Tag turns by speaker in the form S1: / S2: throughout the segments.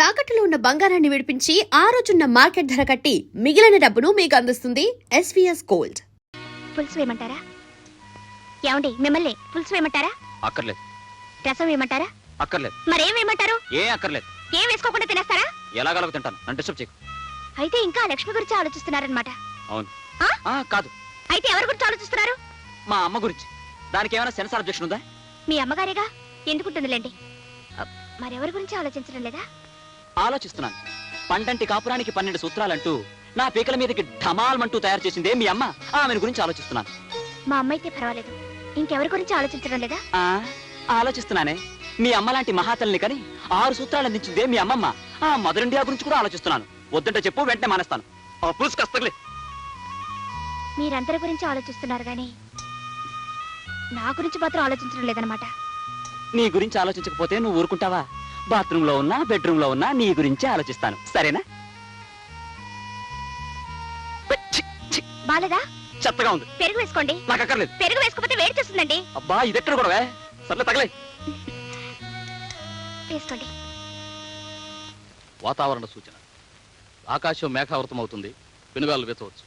S1: తాకట్టులో ఉన్న బంగారాన్ని విడిపించి ఆ రోజున్న మార్కెట్ ధర కట్టి మిగిలిన డబ్బును మీకు అందిస్తుంది ఎస్వీఎస్ గోల్డ్.
S2: పులుసు వేయమంటారా? ఏమండి మిమ్మల్ని పులుసు వేయమంటారా?
S3: అక్కర్లేదు.
S2: రసం వేయమంటారా?
S3: అక్కర్లేదు.
S2: మరేం వేయమంటారు?
S3: ఏ అక్కర్లేదు.
S2: ఏం వేసుకోకుండా తినేస్తారా?
S3: ఎలాగలగ తింటాను, నన్ను డిస్టర్బ్ చేయకు.
S2: అయితే ఇంకా లక్ష్మి గురించి ఆలోచిస్తున్నారన్నమాట.
S3: అవును. కాదు.
S2: అయితే ఎవరి గురించి ఆలోచిస్తున్నారు?
S3: మా అమ్మ గురించి. దానికి ఏమైనా సెన్సార్ అబ్జెక్షన్ ఉందా?
S2: మీ అమ్మగారేగా, ఎందుకుంటుందిలేండి. మరెవరి గురించి ఆలోచించడం లేదా?
S3: ఆలోచిస్తున్నాను. పండంటి కాపురానికి 12 సూత్రాలంటూ నా పీకల మీదకి ఢమాల్మంటూ తయారు చేసిందే మీ అమ్మ. ఆమెను గురించి ఆలోచిస్తున్నాను.
S2: మా అమ్మ అయితే పర్వాలేదు, ఇంకెవరి గురించి ఆలోచించడం లేదా?
S3: ఆలోచిస్తున్నానే. మీ అమ్మ లాంటి మహాతల్ని కని 6 సూత్రాలు అందించిందే మీ అమ్మమ్మ. ఆ మదర్ ఇండియా గురించి కూడా ఆలోచిస్తున్నాను. వద్దంటే చెప్పు, వెంటనే మానేస్తాను. పులుసుకస్తలే.
S2: మీరందరి గురించి ఆలోచిస్తున్నారు గాని నా గురించి మాత్రం ఆలోచించడం లేదనమాట.
S3: నీ గురించి ఆలోచించకపోతే నువ్వు ఊరుకుంటావా? బాత్రూమ్ లో ఉన్నా, బెడ్రూమ్ లో ఉన్నా నీ గురించి ఆలోచిస్తాను, సరేనా?
S2: బాలేదా?
S3: చెత్తగా ఉంది.
S2: పెరుగు వేసుకోండి.
S3: నాకు అక్కర్లేదు.
S2: పెరుగు వేసుకోకపోతే వేడి చేస్తుందండి.
S3: అబ్బా, ఇదెక్కడ కూడా సర్లే, తగలే.
S2: వేసుకోండి.
S4: వాతావరణ సూచన. ఆకాశం మేఘావృతం అవుతుంది. పెనుగాలు వేచవచ్చు.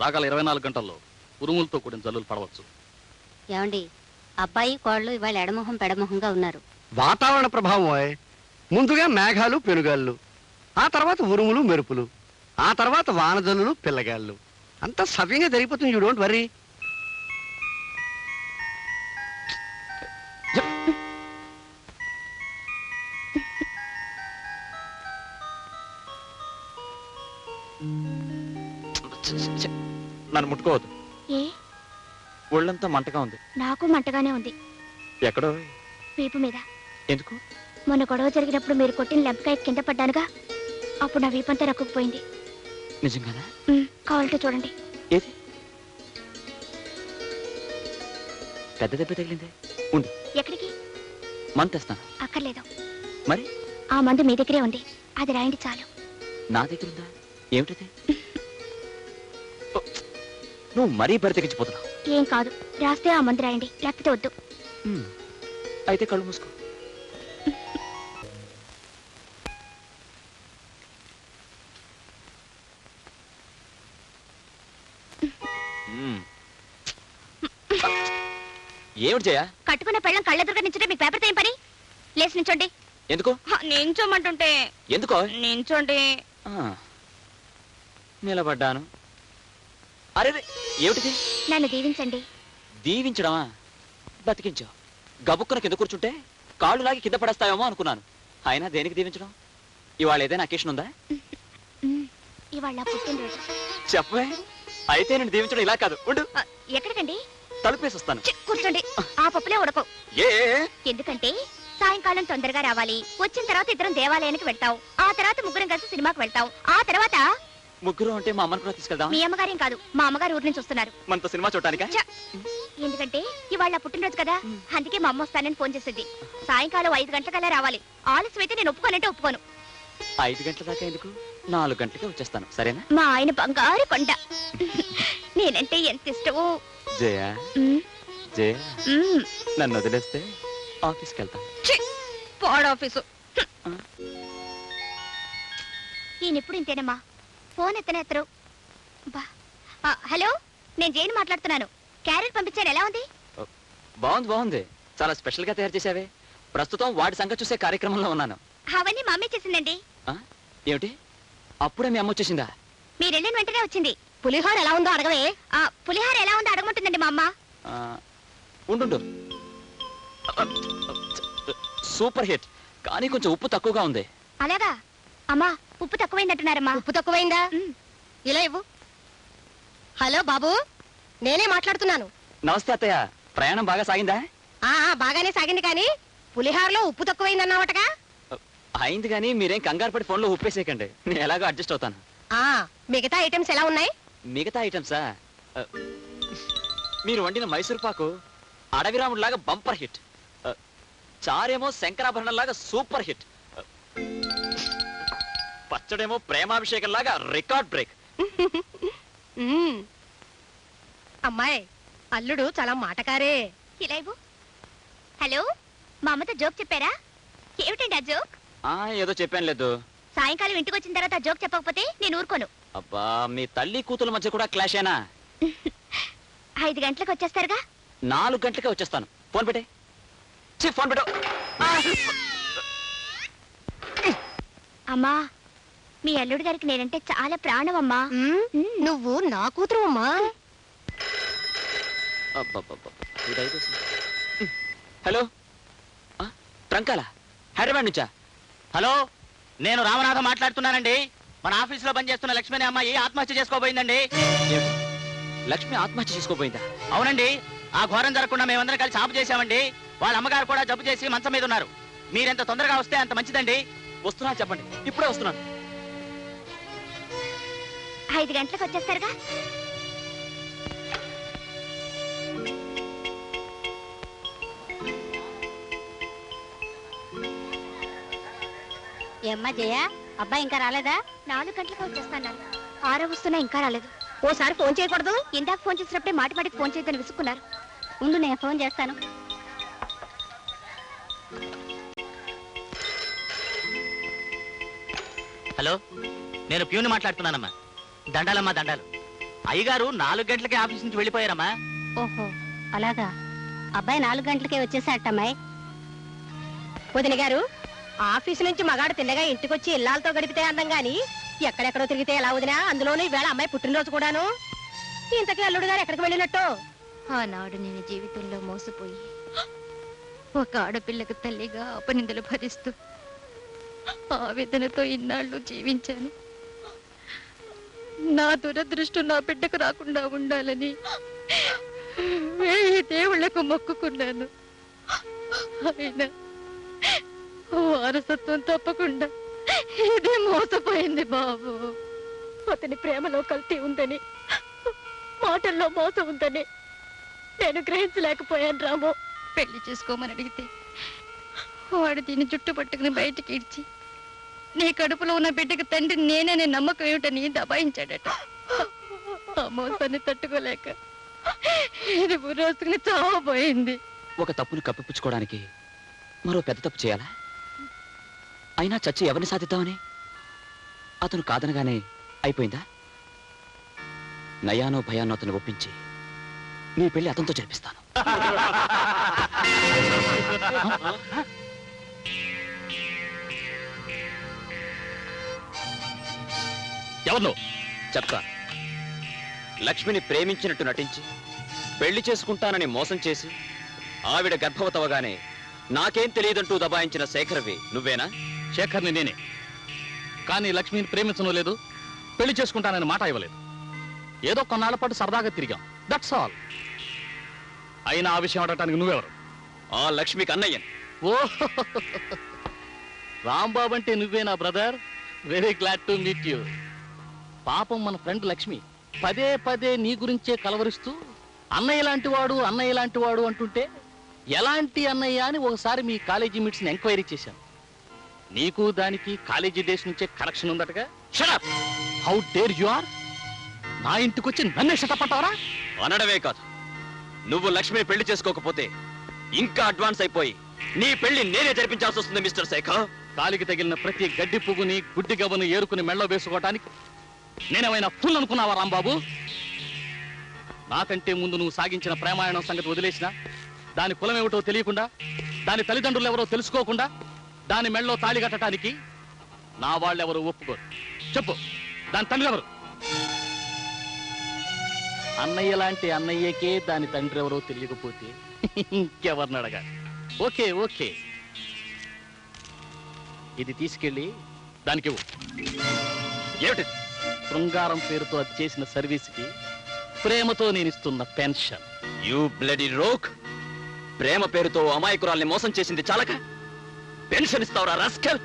S4: రాగల 24 గంటల్లో ఉరుములతో కూడిన జల్లులు పడవచ్చు.
S5: ఏమండి, అబ్బాయి కోళ్ళు ఇవాళ ఎడమొహం పెడమొహంగా ఉన్నారు.
S6: వాతావరణ ప్రభావం. ముందుగా మేఘాలు పెనుగాళ్ళు, ఆ తర్వాత ఉరుములు మెరుపులు, ఆ తర్వాత వానజల్లులు పిల్లగాళ్ళు. అంతా సవ్యంగా జరిగిపోతుంది. You don't worry.
S3: నన్ను ముట్టుకోవద్దు.
S2: ఏ?
S3: ఒళ్ళంతా మంటగా ఉంది.
S2: నాకు మంటగానే ఉంది.
S3: ఎక్కడో?
S2: వీపు మీద.
S3: ఎందుకు?
S2: మొన్న గొడవ జరిగినప్పుడు మీరు కొట్టిన లెంపకాయ కింద పడ్డానుగా, అప్పుడు నా వీపంతా రక్కుపోయింది.
S3: నిజంగానా?
S2: కావాలంటే చూడండి.
S3: ఏది? పెద్ద దెబ్బ తగిలిందే. ఉండు.
S2: ఎక్కడికి?
S3: మందు తెస్తాను.
S2: అక్కర్లేదు.
S3: మరి?
S2: ఆ మందు మీ దగ్గరే ఉంది, అది రాయండి చాలు.
S3: నా దగ్గర ఉందా? ఏమిటది? నువ్వు మరీ బరి తెగించిపోతున్నావు.
S2: ఏం కాదు, రాస్తే ఆ మందు రాయండి, లేకపోతే వద్దు.
S3: అయితే కళ్ళు మూసుకో. ఏమిటి జయ?
S2: కట్టుకున్న పెళ్ళం కళ్ళెదురుగా నించుంటే మీకు పేపర్ ఏం పని? లేచి నించోండి.
S3: ఎందుకు?
S2: నించోమంటుంటే.
S3: ఎందుకో?
S2: నించోండి.
S3: నిలబడ్డాను. అరే, ఏమిటిది?
S2: నన్ను దీవించండి.
S3: దీవించడమా? బతికించావు. గబుక్కున కింద కూర్చుంటే కాళ్ళు లాగి కింద పడేస్తావేమో అనుకున్నాను. అయినా దేనికి దీవించడం? ఇవాళ ఏదైనా అకేషన్ ఉందా?
S2: ఇవాళ పుట్టినరోజు.
S3: చెప్పే. అయితే నేను దీవించడం ఇలా కాదు. ఉండు.
S2: ఎక్కడికండి?
S3: తలుపేసి వస్తాను.
S2: కూర్చోండి. ఆ పప్పులే ఉడకవు. ఎందుకంటే సాయంకాలం తొందరగా రావాలి. వచ్చిన తర్వాత ఇద్దరం దేవాలయానికి వెళ్తాం. ఆ తర్వాత ముగ్గురం కలిసి సినిమాకి వెళ్తాం. ఆ తర్వాత
S3: ముగ్గురు అంటే మా అమ్మని కూడా తీసుకెళ్దాం.
S2: మీ అమ్మగారేం కాదు, మా అమ్మగారు ఊరు నుంచి వస్తున్నారు.
S3: మనతో సినిమా చూడటానికా?
S2: ఎందుకంటే ఇవాళ పుట్టినరోజు కదా, అందుకే మా అమ్మ వస్తానని ఫోన్ చేసింది. సాయంకాలం 5 గంటలకల్లా రావాలి. ఆలస్యం అయితే నేను ఒప్పుకోనంటే ఒప్పుకోను.
S3: 5 గంటల దాకా ఎందుకు? 4 గంటలకే వచ్చేస్తాను, సరేనా?
S2: మా ఆయన బంగారు కొండ. నేనంటే ఎంత ఇష్టమో.
S3: జయ, జయ, నన్ను వదిలేస్తే ఆఫీస్కి వెళ్తాను.
S2: ఆఫీసు ఈయనెప్పుడు ఇంతేనమ్మా, ఫోన్ ఎత్తనేత్తరు. హలో, నేను జైన్ మాట్లాడుతున్నాను. క్యారెట్ పంపించాను, ఎలా ఉంది?
S3: బాగుంది, బాగుంది. చాలా స్పెషల్ గా తయారు చేసావే. ప్రస్తుతం వాడి సంగతి చూసే కార్యక్రమంలో ఉన్నాను.
S2: అవన్నీ మా అమ్మే చేసిందండి.
S3: ఏమిటి? అప్పుడే మీ అమ్మ వచ్చేసిందా?
S2: మీరు వెళ్ళిన వెంటనే వచ్చింది. పులిహోర ఎలా ఉందో అడగవే. పులిహోర ఎలా ఉందో అడగమంటుందండి మా అమ్మ.
S3: ఉండు. సూపర్ హిట్, కానీ కొంచెం ఉప్పు తక్కువగా ఉంది.
S2: అలాగా? అమ్మా, ఉప్పు తక్కువైందంటున్నారమ్మా.
S5: ఉప్పు తక్కువైందా? ఇలా ఇవ్వు. హలో బాబు, నేనే మాట్లాడుతున్నాను.
S3: నమస్తే అత్తయ్య. ప్రయాణం బాగా సాగిందా?
S5: బాగానే సాగింది, కానీ పులిహారలో ఉప్పు తక్కువైందన్నావటగా.
S3: అయింది, కానీ మీరేం కంగారు పడి ఫోన్లో ఉప్పేసేయకండి. నేను ఎలాగో అడ్జస్ట్ అవుతాను.
S5: మిగతా ఐటమ్స్ ఎలా ఉన్నాయి?
S3: మిగతా ఐటమ్సా? మీరు వండిన మైసూర్ పాకు అడవిరాముడు లాగా బంపర్ హిట్. చారేమో శంకరాభరణం లాగా సూపర్ హిట్. పచ్చడేమో ప్రేమాభిషేకం లాగా రికార్డ్ బ్రేక్.
S5: అమ్మాయి, అల్లుడు చాలా మాటకారే.
S2: హలో, మా అమ్మతో జోక్ చెప్పారా? ఏమిటండి ఆ జోక్?
S3: ఏదో చెప్పాను లేదు.
S2: సాయంకాలం ఇంటికి వచ్చిన తర్వాత ఆ జోక్ చెప్పకపోతే నేను ఊరుకోను.
S3: అబ్బా, మీ తల్లి కూతుల మధ్య కూడా క్లాషేనా?
S2: 5 గంటలకు వచ్చేస్తారుగా?
S3: 4 గంటలకే వచ్చేస్తాను. ఫోన్ పెట్టే. ఫోన్ పెట్టు.
S2: అమ్మా, మీ అల్లుడు గారికి నేనంటే చాలా ప్రాణం అమ్మా.
S5: నువ్వు నా కూతురు అమ్మా.
S3: హలో, ట్రంకాల హైదరాబాద్ నుంచా?
S7: హలో, నేను రామనాథం మాట్లాడుతున్నానండి. మన ఆఫీసులో పనిచేస్తున్న లక్ష్మి అనే అమ్మాయి ఆత్మహత్య చేసుకోబోయిందండి.
S3: లక్ష్మి ఆత్మహత్య చేసుకోబోయిందా?
S7: అవునండి, ఆ ఘోరం జరగకుండా మేమందరం కలిసి ఆపు చేశామండి. వాళ్ళ అమ్మగారు కూడా జబ్బు చేసి మంచం మీద ఉన్నారు. మీరెంత తొందరగా వస్తే అంత మంచిదండి.
S3: వస్తున్నా, చెప్పండి. ఇప్పుడే వస్తున్నాను.
S2: 5 గంటలకు వచ్చేస్తారుగా?
S5: ఏమ్మా జయ, అబ్బాయి ఇంకా రాలేదా?
S2: 4 గంటలకు వచ్చేస్తాను. 6 వస్తున్నా ఇంకా రాలేదు.
S5: ఓసారి ఫోన్ చేయకూడదు?
S2: ఇందాక ఫోన్ చేసినప్పుడే మాటి మాటికి ఫోన్ చేయదని విసుక్కున్నారు.
S5: ఉండు, నేను ఫోన్ చేస్తాను.
S7: హలో, నేను ప్యూని మాట్లాడుతున్నానమ్మా. దండాలమ్మా, దండాలు. అయ్యగారు 4 గంటలకే ఆఫీస్ నుంచి వెళ్ళిపోయారమ్మా.
S5: ఓహో, అలాగా. అబ్బాయి 4 గంటలకే వచ్చేసాటమ్మాయి. వదిన గారు, ఆఫీసు నుంచి మగాడు తిన్నగా ఇంటికొచ్చి ఇల్లాలతో గడిపితే అందం గాని ఎక్కడెక్కడో తిరిగితే ఎలా వదినా? అందులోనూ ఈవేళ అమ్మాయి పుట్టినరోజు కూడాను. ఇంతకీ అల్లుడు గారు ఎక్కడికి వెళ్ళినట్టు?
S2: ఆనాడు నేను జీవితంలో మోసపోయి ఒక ఆడపిల్లకు తల్లిగా అపనిందలు భరిస్తూ ఆవేదనతో ఇన్నాళ్ళు జీవించాను. నా దురదృష్టం నా బిడ్డకు రాకుండా ఉండాలని 1000 దేవుళ్లకు మొక్కుకున్నాను. అయినా వారసత్వం తప్పకుండా ఇది మోసపోయింది బాబు. అతని ప్రేమలో కల్తీ ఉందని, మాటల్లో మోసం ఉందని నేను గ్రహించలేకపోయాను రాము. పెళ్లి చేసుకోమని అడిగితే వాడు దీన్ని జుట్టు పట్టుకుని బయటికి ఇడ్చి నీ కడుపులో ఉన్న బిడ్డకి తండ్రి నేనే నమ్మకం ఏమిటని దబాయించాడట. ఆ మోసాన్ని తట్టుకోలేక ఇది రోజుకుని చావబోయింది.
S3: ఒక తప్పును కప్పిపుచ్చుకోవడానికి మరో పెద్ద తప్పు చేయాలా? అయినా చచ్చి ఎవరిని సాధిద్దామని? అతను కాదనగానే అయిపోయిందా? నయానో భయానో అతను ఒప్పించి నీ పెళ్లి అతనితో జరిపిస్తాను.
S4: ఎవరు?
S3: చెప్తా. లక్ష్మిని ప్రేమించినట్టు నటించి పెళ్లి చేసుకుంటానని మోసం చేసి ఆవిడ గర్భవతవగానే నాకేం తెలియదంటూ దబాయించిన శేఖర్వి నువ్వేనా?
S4: శేఖర్ని నేనే. కానీ లక్ష్మిని ప్రేమించడం లేదు, పెళ్లి చేసుకుంటానని మాట ఇవ్వలేదు. ఏదో కొన్నాళ్ల పాటు సరదాగా తిరిగాం, దట్స్ ఆల్. అయినా ఆ విషయం అడగటానికి నువ్వెవరు?
S3: ఆ లక్ష్మికి అన్నయ్యని.
S4: ఓ, రాంబాబు అంటే నువ్వేనా brother? Very glad to meet you. పాపం మన ఫ్రెండ్ లక్ష్మి పదే పదే నీ గురించే కలవరిస్తూ అన్నయ్య లాంటి వాడు, అన్నయ్య లాంటి వాడు అంటుంటే ఎలాంటి అన్నయ్య అని ఒకసారి మీ కాలేజీ మీట్స్ని ఎంక్వైరీ చేశాను. నీకు దానికి కాలేజీ డేస్ నుంచే కరెక్షన్ ఉందటగా. Shut up! How dare you are! నా ఇంటికొచ్చి నన్నే షటప్ అంటావరా?
S3: అనడమే కాదు, నువ్వు లక్ష్మిని పెళ్లి చేసుకోకపోతే ఇంకా అడ్వాన్స్ అయిపోయి నీ పెళ్లి నేనే జరిపించాల్సి వస్తుంది మిస్టర్ శేఖర్.
S4: కాలికి తగిలిన ప్రతి గడ్డి పువ్వుని, గుడ్డి గవ్వను ఏరుకుని మెళ్ళ వేసుకోవటానికి నేనేమైనా ఫుల్ అనుకున్నావా రాంబాబు? నాకంటే ముందు నువ్వు సాగించిన ప్రేమాయణం సంగతి వదిలేసినా, దాని కులం ఏమిటో తెలియకుండా, దాని తల్లిదండ్రులు ఎవరో తెలుసుకోకుండా దాని మెళ్ళలో తాళి కట్టడానికి నా వాళ్ళెవరూ ఒప్పుకోరు. చెప్పు, దాని తండ్రి ఎవరు? అన్నయ్య లాంటి అన్నయ్యకే దాని తండ్రి ఎవరో తెలియకపోతే ఇంకెవరిని అడగాలి? ఓకే ఓకే, ఇది తీసుకెళ్ళి దానికి ఇవ్వు.
S3: ఏమిటి?
S4: శృంగారం పేరుతో అది చేసిన సర్వీస్కి ప్రేమతో నేను ఇస్తున్న పెన్షన్.
S3: You bloody rogue! ప్రేమ పేరుతో అమాయకురాల్ని మోసం చేసింది చాలక పెన్షన్ ఇస్తావురా రాస్కెల్?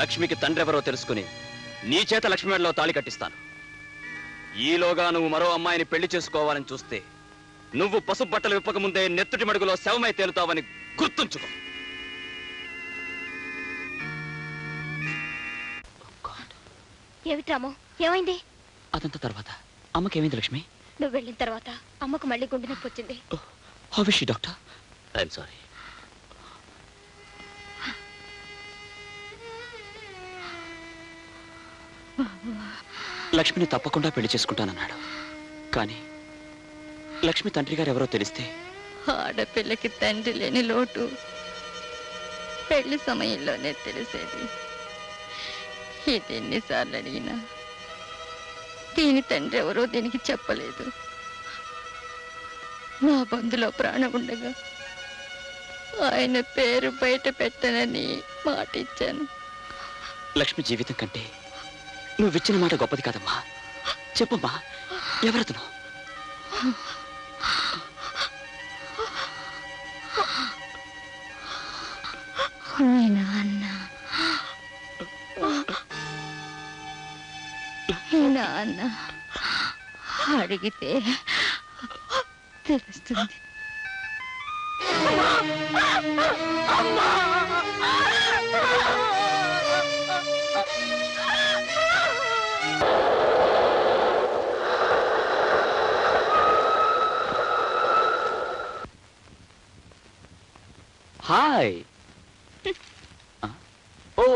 S3: లక్ష్మికి తండ్రి ఎవరో తెలుసుకుని నీ చేత లక్ష్మి మెడలో తాళి కట్టిస్తాను. ఈలోగా నువ్వు మరో అమ్మాయిని పెళ్లి చేసుకోవాలని చూస్తే నువ్వు పసుపు బట్టలు విప్పక ముందే నెత్తుటి మడుగులో శవమై తేలుతావని గుర్తుంచుకో.
S2: ఏమిటి రాము, ఏమైంది?
S3: అదంతా తర్వాత. అమ్మకేమైంది లక్ష్మి?
S2: నువ్వు వెళ్ళిన తర్వాత అమ్మకు మళ్ళీ గుండె నొప్పి వచ్చింది.
S3: How is she doctor?
S4: I'm sorry.
S3: లక్ష్మిని తప్పకుండా పెళ్లి చేసుకుంటానన్నాడు. కానీ లక్ష్మి తండ్రి గారు ఎవరో తెలిస్తే
S2: ఆడపిల్లకి తండ్రి లేని లోటు పెళ్లి సమయంలోనే తెలిసేది. ఇది ఎన్నిసార్లు అడిగినా దీని తండ్రి ఎవరో దీనికి చెప్పలేదు. నా బంధులో ప్రాణం ఉండగా ఆయన పేరు బయట పెట్టనని మాట ఇచ్చాను.
S3: లక్ష్మి జీవితం కంటే నువ్విచ్చిన మాట గొప్పది కాదమ్మా. చెప్పమ్మా, ఎవరతను?
S2: నాన్న అడిగితే తెలుస్తుంది.
S3: హాయ్. ఓ